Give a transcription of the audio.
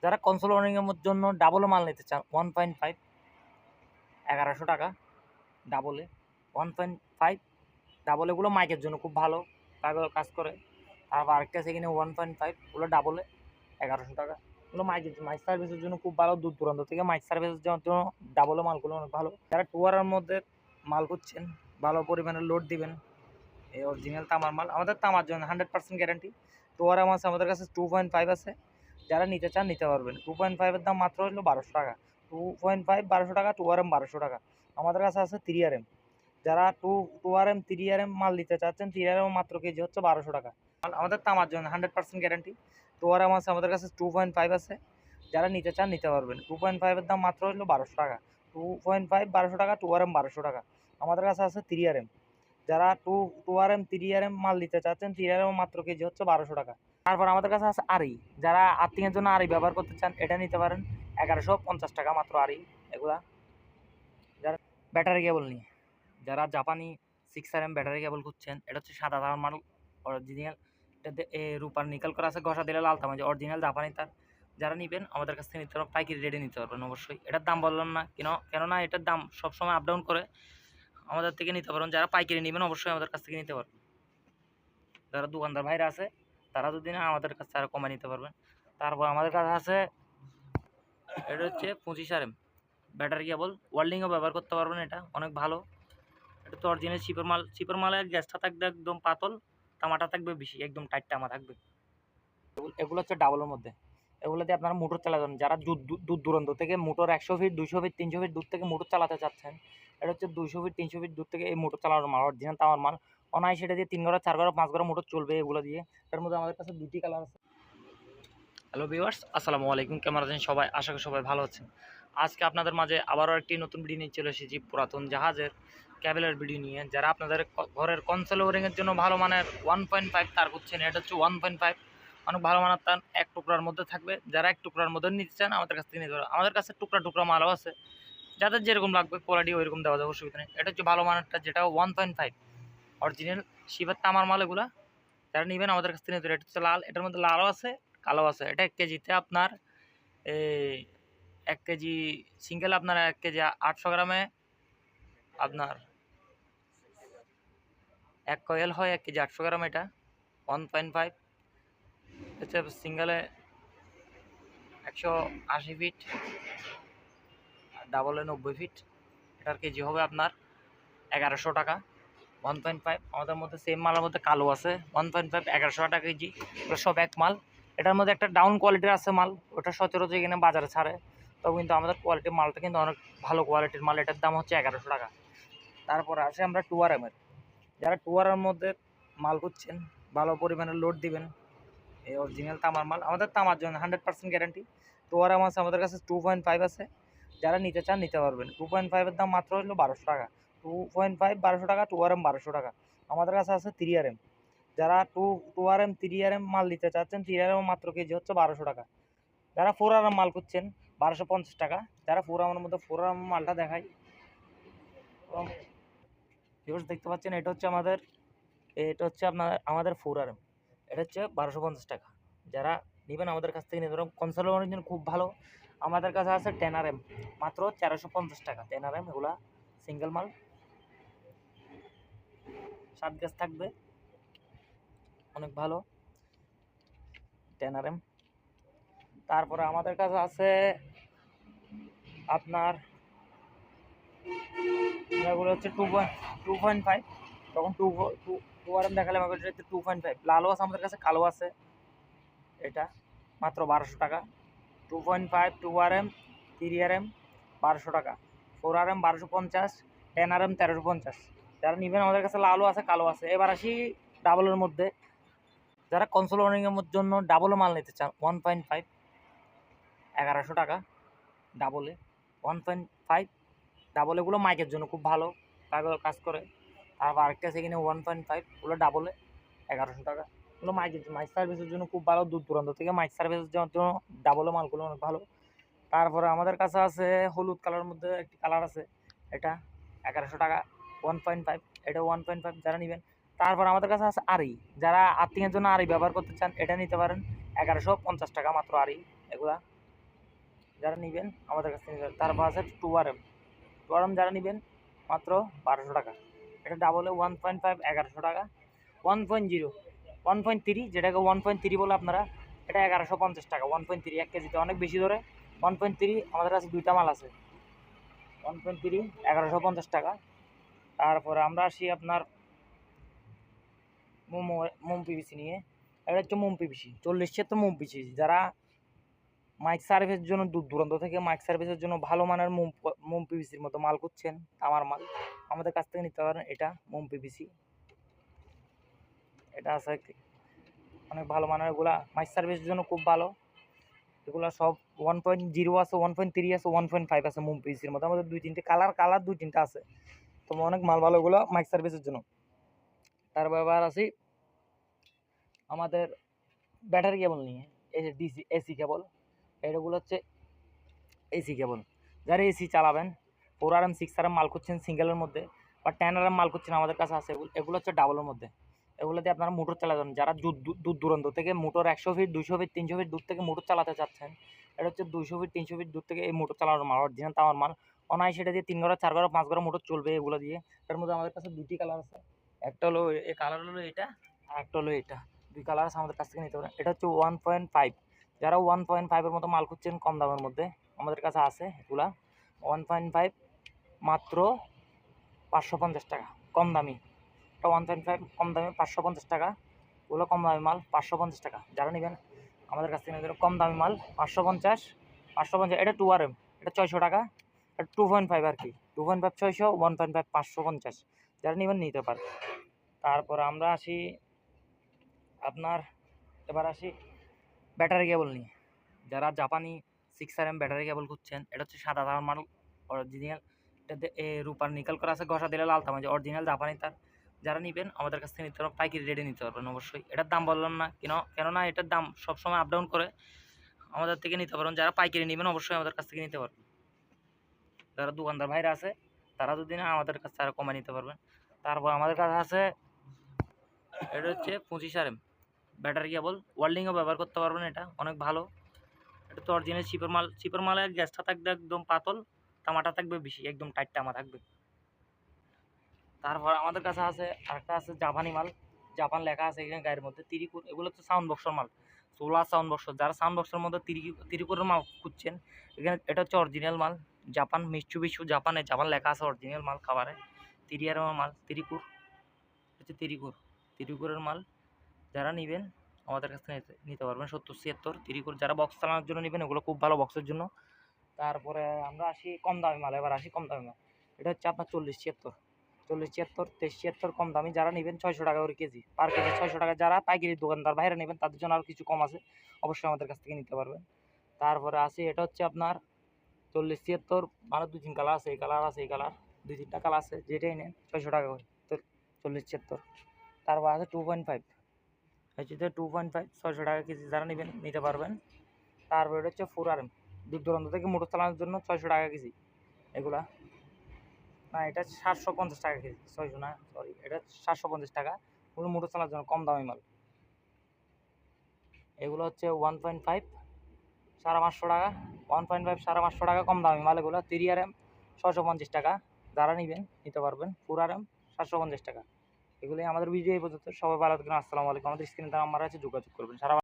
যারা কনসোল ওয়ারিংয়ের জন্য ডাবল মাল নিতে চান 1.5 1100 টাকা ডাবলে 1.5 ডাবল এগুলো মাইকের জন্য খুব ভালো কাজ করে। তারপর আরেকটা আছে এখানে 1.5 ওগুলো ডাবলে 1100 টাকা। এগুলো মাইক সার্ভিসের জন্য খুব ভালো, দূর দূরান্ত থেকে মাইক সার্ভিসের জন্য ডাবলে মালগুলো অনেক ভালো। যারা টুয়ারের মধ্যে মাল করছেন, ভালো পরিমাণে লোড দিবেন, এই অরিজিনাল তামার মাল, আমাদের তামার জন্য 100% গ্যারান্টি। টুয়ারাম আছে আমাদের কাছে 2.5 আছে, যারা নিতে চান নিতে পারবেন। 2.5 এর দাম মাত্র হলো 1200 টাকা। 2.5 1200 টাকা, টুয়ারাম 1200 টাকা। আমাদের কাছে আছে 3RM, যারা 2RM 3RM মাল নিতে চাচ্ছেন, 3RM মাত্র কেজি হচ্ছে 1200 টাকা। আমাদের তামার জন্য 100% গ্যারান্টি। টুয়ারাম আছে আমাদের কাছে 2.5 আছে, যারা নিতে চান নিতে পারবেন। 2.5 এর দাম মাত্র হলো 1200 টাকা। 2.5 1200 টাকা, টুয়ারাম 1200 টাকা। আমাদের কাছে আছে 3RM, যারা 2RM 3RM মাল নিতে চাচ্ছেন, 3RM মাত্র কেজি হচ্ছে 1200 টাকা। তারপর আমাদের কাছে আছে আরি, যারা আর্থিংয়ের জন্য আরি ব্যবহার করতে চান, এটা নিতে পারেন 1150 টাকা মাত্র আরি এগুলা। যারা ব্যাটারি কেবল নিয়ে, যারা জাপানি 6RM ব্যাটারি কেবল খুঁজছেন, এটা হচ্ছে সাদা তামার মাল অরিজিনাল, এটাতে রূপার নিকেল করা আছে, ঘষা দিলে লাল তামা, যে অরিজিনাল জাপানি তার। যারা নেবেন আমাদের কাছ থেকে নিতে পারবেন, পাইকারি রেটে নিতে পারবেন অবশ্যই। এটার দাম বললাম না কেননা এটার দাম সবসময় আপ ডাউন করে, আমাদের থেকে নিতে পারবেন। যারা পাইকারি নেবেন অবশ্যই আমাদের কাছ থেকে নিতে পারবেন। যারা দোকানদার ভাইরা আছে তারা যদি না আমাদের কাছে আরও কমায় নিতে পারবেন। তারপর আমাদের কাছে আছে এটা হচ্ছে 25RM ব্যাটারি কেবল, ওয়েল্ডিংও ব্যবহার করতে পারবেন, এটা অনেক ভালো। এটা তো অরিজিনাল চিপের মাল। চিপের মালের গ্যাসটা থাকবে একদম পাতল, তামাটা থাকবে বেশি, একদম টাইট তামা থাকবে। এগুলো হচ্ছে ডাবলের মধ্যে, এগুলো দিয়ে আপনারা মোটর চালাবেন। যারা দূর দূরান্ত থেকে মোটর 100 ফিট 200 ফিট 300 ফিট দূর থেকে মোটর চালাতে চাচ্ছেন, এটা হচ্ছে 200 ফিট 300 ফিট দূর থেকে এই মোটর চালানোর মাল, অরিজিনাল তামার মাল। অনায়াসে সেটা দিয়ে 3 ঘর 4 ঘর 5 ঘর মোটর চলবে এগুলো দিয়ে। এর মধ্যে আমাদের কাছে 2টি কালার আছে। হ্যালো ভিউয়ার্স, আসসালামু আলাইকুম, কেমন আছেন সবাই? আশা করি সবাই ভালো আছেন। আজকে আপনাদের মাঝে আবারও একটি নতুন ভিডিও নিয়ে চলে এসেছি, পুরাতন জাহাজের ক্যাবেলের ভিডিও নিয়ে। যারা আপনাদের ঘরের কনসোল ওয়ারিংয়ের জন্য ভালো মানের 1.5 তার খুঁজছেন, এটা হচ্ছে 1.5 অনেক ভালো মানের তার, এক টুকরার মধ্যে থাকবে। যারা এক টুকরার মধ্যে নিতে চান আমাদের কাছ থেকে নিতে পারবেন। আমাদের কাছে টুকরা টুকরা মালও আছে, যাদের যেরকম লাগবে কোয়ালিটি ওইরকম দেওয়া যাবে, অসুবিধা নেই। এটা হচ্ছে ভালো মানেরটা, যেটা 1.5 অরিজিনাল শিবের তামার মাল এগুলা। যারা নেবেন আমাদের কাছ থেকে নিতে পারবেন। এটা হচ্ছে লাল, এটার মধ্যে লালও আছে কালো আছে। এটা 1 কেজিতে আপনার এই 1 কেজি সিঙ্গেল, আপনার 1 কেজি 800 গ্রামে আপনার 1 কয়েল হয়, 1 কেজি 800 গ্রাম। এটা 1.5 হচ্ছে সিঙ্গেলে 180 ফিট, ডাবলে 90 ফিট। এটার কেজি হবে আপনার 1100 টাকা। 1.5 আমাদের মধ্যে সেম মালের মধ্যে কালো আছে 1.5 1100 টাকা কেজি, ওটা সব এক মাল। এটার মধ্যে একটা ডাউন কোয়ালিটির আছে মাল, ওটা সচরাচর এখানে বাজারে ছাড়ে, তবে কিন্তু আমাদের কোয়ালিটির মালটা কিন্তু অনেক ভালো কোয়ালিটির মাল। এটার দাম হচ্ছে 1100 টাকা। তারপর আসে আমরা টুয়ারামের, যারা টুয়ারের মধ্যে মাল খুঁজছেন, ভালো পরিমাণে লোড দিবেন, এই অরিজিনাল তামার মাল, আমাদের তামার জন্য 100% গ্যারান্টি। টুয়ারাম আছে আমাদের কাছে 2.5 আছে, যারা নিতে চান নিতে পারবেন। 2.5 এর দাম মাত্র হলো 1200 টাকা। 2.5 1200 টাকা, টুয়ারাম 1200 টাকা। আমাদের কাছে আছে 3RM, যারা 2RM 3RM মাল নিতে চাচ্ছেন, 3RM মাত্র কেজি হচ্ছে 1200 টাকা। যারা 4RM মাল খুঁজছেন 1250 টাকা। যারা 4RM মধ্যে 4RM মালটা দেখাই, দেখতে পাচ্ছেন, এটা হচ্ছে আমাদের 4RM, এটা হচ্ছে 1250 টাকা। যারা নেবেন আমাদের কাছ থেকে নিতে পারেন। কনসোল ওয়ারেন্টি খুব ভালো। আমাদের কাছে আছে 10RM মাত্র 450 টাকা। 10RM এগুলা সিঙ্গেল মাল, 7 গ্যাস থাকবে, অনেক ভালো 10RM। তারপরে আমাদের কাছে আছে আপনার এগুলো হচ্ছে 2.5, তখন 2RM দেখালে আমাকে 2.5 লালও আছে আমাদের কাছে, কালো আছে। এটা মাত্র 1200 টাকা। 2.5 2RM 3RM 1200 টাকা। 4RM 1250, 10RM 1350। যারা নেবেন আমাদের কাছে লালও আছে কালো আছে। এবার আসি ডাবলের মধ্যে, যারা কনসোল ওয়ারিংয়ের জন্য ডাবল মাল নিতে চান 1.5 1100 টাকা ডাবলে। 1.5 ডাবল এগুলো মাইকের জন্য খুব ভালো কাজ করে। তারপর আরেকটা আছে এখানে 1.5 ওগুলো ডাবলে 1100 টাকা। এগুলো মাইক সার্ভিসের জন্য খুব ভালো, দূর দূরান্ত থেকে মাইক সার্ভিসের জন্য ডাবলে মালগুলো অনেক ভালো। তারপরে আমাদের কাছে আছে হলুদ কালারের মধ্যে একটি কালার আছে, এটা 1100 টাকা 1.5, এটা 1.5 যারা নেবেন। তারপর আমাদের কাছে আছে আরি, যারা আর্থিংয়ের জন্য আরি ব্যবহার করতে চান, এটা নিতে পারেন 1150 টাকা মাত্র আরি এগুলা। যারা নেবেন আমাদের কাছ থেকে নিতে পারবেন। তারপর আছে 2RM যারা নেবেন মাত্র 1200 টাকা। এটা ডাবলে 1.5 1100 টাকা। 1.0 1.3 যেটাকে 1.3 বলে আপনারা, এটা 1150 টাকা। 1.3 1 কেজিতে অনেক বেশি ধরে। 1.3 আমাদের কাছে দুইটা মাল আছে। 1.3 1150 টাকা। তারপরে আমরা আসি আপনার মোম পিভিসি নিয়ে। এটা হচ্ছে মোম পিভিসি 40 মোম পিভিসি। যারা মাইক সার্ভিসের জন্য দূর দূরান্ত থেকে মাইক সার্ভিসের জন্য ভালো মানের মোম পিভিসির মতো মাল খুঁজছেন, আমার মাল আমাদের কাছ থেকে নিতে পারেন। এটা মোম পিভিসি, এটা আছে অনেক ভালো মানের। এগুলা মাইক সার্ভিসের জন্য খুব ভালো। এগুলো সব 1.0 আছে, 1.3 আছে, 1.5 আছে মোম পিভিসির মতো। আমাদের 2-3টে কালার 2-3টা আছে। তো অনেক মাল ভালো এগুলো মাইক সার্ভিসের জন্য। তার ব্যবহার আছি আমাদের ব্যাটারি কেবল নিয়ে। এই যে ডিসি এসি কেবল, এগুলো হচ্ছে এসি কেবল। যারা এসি চালাবেন 4RM 6RM মাল করছেন সিঙ্গেলের মধ্যে, বা 10RM মাল করছেন, আমাদের কাছে আছে। এগুলো হচ্ছে ডাবলের মধ্যে। এগুলো দিয়ে আপনারা মোটর চালাবেন। যারা দূর দূরান্ত থেকে মোটর 100 ফিট 200 ফিট 300 ফিট দূর থেকে মোটর চালাতে চাচ্ছেন, এটা হচ্ছে 200 ফিট 300 ফিট দূর থেকে এই মোটর চালানোর মাল, অরিজিনাল তামার মাল। অনায় সেটা দিয়ে 3 ঘর 4 ঘর 5 ঘর মোটর চলবে এগুলো দিয়ে। এর মধ্যে আমাদের কাছে দুটি কালার আছে। একটা হলো এই কালার হলো এটা, আর একটা হলো এটা। দুই কালার আছে, আমাদের কাছ থেকে নিতে পারেন। এটা হচ্ছে 1.5। যারা 1.5 এর মতো মাল খুঁজছেন কম দামের মধ্যে, আমাদের কাছে আছে এগুলা। 1.5 মাত্র 550 টাকা কম দামি। এটা 1.5 কম দামি 550 টাকা। ওগুলো কম দামি মাল 550 টাকা। যারা নেবেন আমাদের কাছ থেকে নিতে কম দামি মাল 550। এটা 2RM, এটা 600 টাকা। এটা 2.5 আর কি, 2.5 600, 1.5 550। যারা নেবেন নিতে পারেন। তারপর আমরা আসি আপনার, এবার আসি ব্যাটারি কেবল নিয়ে। যারা জাপানি 6RM ব্যাটারি কেবল খুঁজছেন, এটা হচ্ছে সাদা তামার মাল অরিজিনাল। এটাতে রূপার নিকেল করা আছে, ঘষা দিলে লাল তামা, অরিজিনাল জাপানি তার। যারা নেবেন আমাদের কাছ থেকে নিতে পারবেন, পাইকারি রেটে নিতে পারবেন অবশ্যই। এটার দাম বললাম না কেননা এটার দাম সবসময় আপ ডাউন করে। আমাদের থেকে নিতে পারবেন। যারা পাইকারি নেবেন অবশ্যই আমাদের কাছ থেকে নিতে পারবেন। যারা দোকানদার ভাইরা আছে তারা যদি না আমাদের কাছ থেকে কমে নিতে পারবেন। তারপর আমাদের কাছে আছে এটা হচ্ছে 25RM ব্যাটারি কেবল, ওয়েল্ডিংও ব্যবহার করতে পারবেন। এটা অনেক ভালো। এটা তো অরিজিনাল চিপের মালের গ্যাসটা থাকবে একদম পাতল, তামাটা থাকবে বেশি, একদম টাইট তামা থাকবে। তারপর আমাদের কাছে আছে আরেকটা আছে জাপানি মাল, জাপান লেখা আছে এখানে গায়ের মধ্যে, তিরিকুর। এগুলো হচ্ছে সাউন্ড বক্সের মাল, সোলার সাউন্ড বক্স। যারা সাউন্ড বক্সের মধ্যে তিরিকুরের মাল খুঁজছেন, এখানে এটা হচ্ছে অরিজিনাল মাল, জাপান মিৎসুবিশি জাপান লেখা আছে অরিজিনাল মাল খাবারে। তিরিয়ারের মাল তিরিকুর, হচ্ছে তিরিকুরের মাল। যারা নেবেন আমাদের কাছ থেকে নিতে পারবেন। 70-76 তিরিকুর। যারা বক্স চালানোর জন্য নেবেন ওগুলো খুব ভালো বক্সের জন্য। তারপরে আমরা আসি কম দামি মাল। এবার আসি কম দামি মাল। এটা হচ্ছে আপনার 40-76 23-76 কম দামি। যারা নেবেন 600 টাকা করে কেজি, পার কেজি 600 টাকা। যারা পাইকারি দোকানদার বাইরে নেবেন তাদের জন্য আরও কিছু কম আছে, অবশ্যই আমাদের কাছ থেকে নিতে পারবেন। তারপরে আসি এটা হচ্ছে আপনার 40-76 মানে 2-3 কালার আছে, এই কালার আছে, এই কালার 2-3টা কালার আছে, যেটাই নেন 600 টাকা করে। তো 40-76। তারপর আছে 2.5, হচ্ছে 2.5 600 টাকা কেজি। যারা নেবেন নিতে পারবেন। তারপর এটা হচ্ছে 4RM, দূর দূরান্ত থেকে মোটর চালানোর জন্য 600 টাকা কেজি। এগুলা না, এটা 750 টাকা কেজি, 600 না, সরি, এটা 750 টাকা। ওগুলো মোটর চালানোর জন্য কম দামি মাল। এগুলো হচ্ছে 1.5 550 টাকা, 1.5 550 টাকা কম দামি মাল। এগুলো 3RM 650 টাকা। যারা নেবেন নিতে পারবেন। 4RM 750 টাকা। এগুলোই আমাদের ভিডিও এই পর্যন্ত। সবাই ভালো থাকবেন। আসসালামু আলাইকুম। আমাদের স্ক্রিনে নাম্বার আছে, যোগাযোগ করবেন। সারা